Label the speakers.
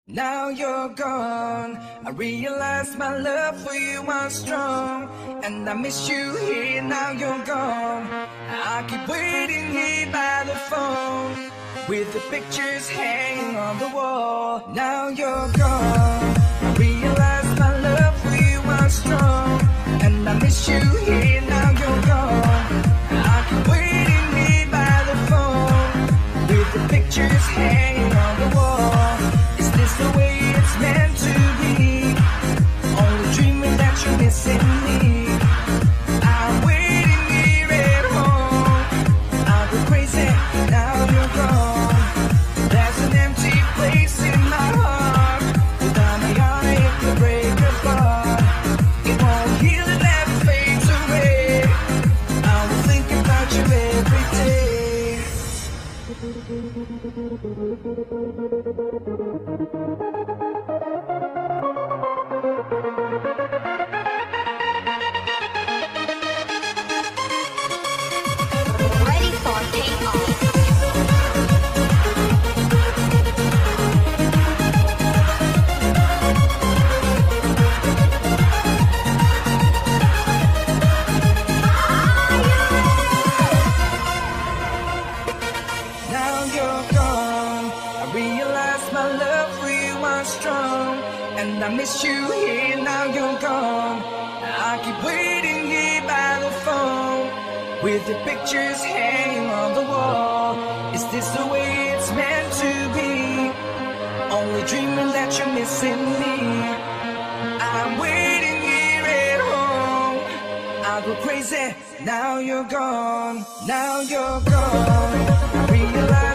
Speaker 1: Now you're gone, I realize my love for you was strong, and I miss you here. Now you're gone, I keep waiting here by the phone, with the pictures hanging on the wall. Now you're gone, I realize my love for you was strong, and I miss you here. Now you're gone, I keep waiting here by the phone, with the pictures hanging on the wall. Is this the way it's meant to be? Only dreaming that you're missing me. I'm waiting here at home, I go crazy, now you're gone. There's an empty place in my heart, without me on it could break apart. It won't heal, it never fades away. I will think about you every day.
Speaker 2: Ready for takeoff.
Speaker 1: Now you're gone, I realize my love for you was strong, and I miss you here. Now you're gone, I keep waiting here by the phone, with the pictures hanging on the wall. Is this the way it's meant to be? Only dreaming that you're missing me. I'm waiting here at home, I go crazy. Now you're gone, now you're gone. I realize